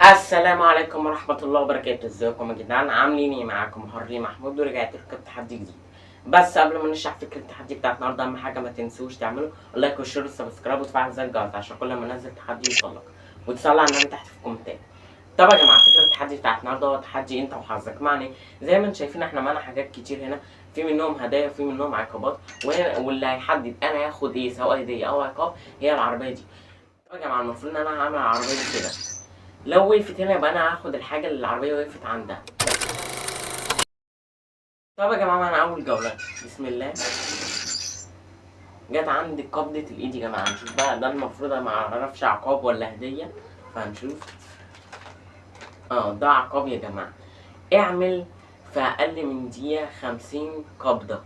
السلام عليكم ورحمة الله وبركاته. ازيكم يا جدعان؟ عاملين ايه؟ معاكم حري محمود ورجعت لكم بتحدي جديد. بس قبل ما نشرح فكرة التحدي بتاعت النهارده اهم حاجة ما تنسوش تعملوا لايك وشير وسبسكرايب وتفعلوا زر الجرس عشان كل ما انزل تحدي يوصلك، وتصلوا على النبي تحت في الكومنتات. طب يا جماعة فكرة التحدي بتاعت النهارده هو تحدي انت وحظك. معني زي ما انتم شايفين احنا معانا حاجات كتير هنا، في منهم هدايا وفي منهم عقابات، واللي هيحدد انا هاخد ايه سواء هدية او عقاب هي العربية دي. طب يا جماعة المفروض ان انا هعمل العربية دي كده، لو وقفت هنا يبقى انا هاخد الحاجه اللي العربيه وقفت عندها. طب يا جماعه انا اول جوله بسم الله جت عند قبضه الايد يا جماعه. نشوف بقى ده المفروض ما اعرفش عقاب ولا هديه، فهنشوف. ده عقاب يا جماعه. اعمل في اقل من دقيقه 50 قبضه.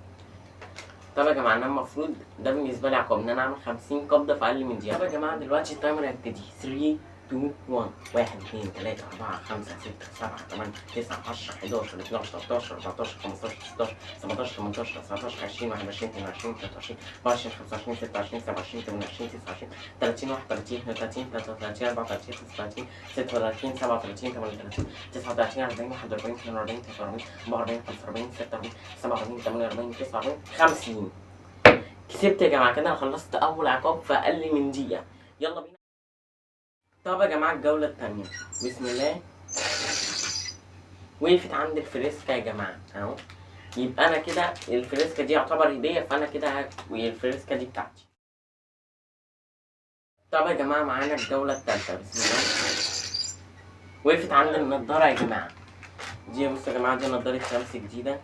طب يا جماعه انا المفروض ده بالنسبه لي عقاب ان انا اعمل 50 قبضه في اقل من دقيقه. طب يا جماعه دلوقتي التايمر هيبتدي 3 2 1 1 2 3 4 5 6 7 8 9 10 11 12 13 14 15 16 17 18 19 20 21 22 23 24 25 26 27 28 29 30 31 32 33 34 35 36 37 38 39 40 41 42 43 44 45 46 47 48 49 50. كسبت يا جماعه كده، انا خلصت اول عقاب في اقل من دقيقه. يلا بينا. طب يا جماعه الجوله الثانيه بسم الله وقفت عند الفريسكا يا جماعه اهو. يبقى انا كده الفريسكا دي يعتبر هديه، فانا كده والفريسكا دي بتاعتي. طب يا جماعه معانا الجوله الثالثه بسم الله وقفت عند النضاره يا جماعه. دي بصوا يا جماعه دي نضاره شمس جديده،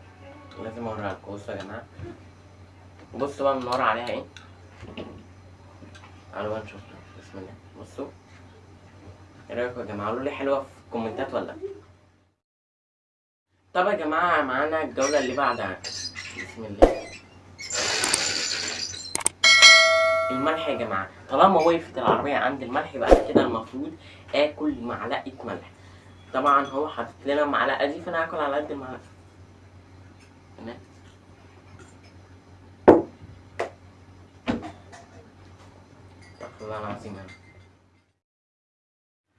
لازم اوريها لكم. بصوا يا جماعه بصوا بقى من ورا عليها ايه. تعالوا بقى نشوف بسم الله. بصوا ايه رايكم يا جماعه؟ قولوا لي حلوه في الكومنتات ولا لا. طب يا جماعه معانا الجوله اللي بعدها بسم الله. الملح يا جماعه، طالما وقفت العربيه عند الملح يبقى انا كده المفروض اكل معلقه ملح. طبعا هو حاطط لنا المعلقه دي فانا هاكل على قد المعلقه. تمام. استغفر الله العظيم يا رب.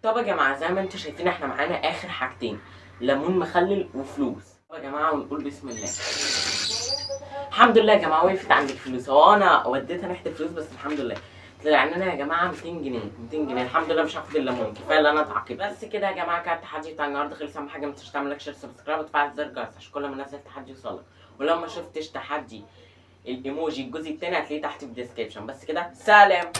طب يا جماعه زي ما انتم شايفين احنا معانا اخر حاجتين، ليمون مخلل وفلوس. طب يا جماعه ونقول بسم الله. الحمد لله يا جماعه وقفت عند الفلوس. هو انا وديتها ناحيه الفلوس بس الحمد لله طلع لنا يا جماعه 200 جنيه. 200 جنيه الحمد لله. مش هاخد الليمون، كفايه اللي انا اتعاقبت. بس كده يا جماعه كان التحدي بتاع النهارده خلص. اهم حاجه ما تنساش تعمل لايك شير سبسكرايب وتفعل زر الجرس عشان كل ما انزل تحدي يوصلك. ولو ما شفتش تحدي الايموجي الجزء التاني هتلاقيه تحت في الديسكربشن. بس كده سلام.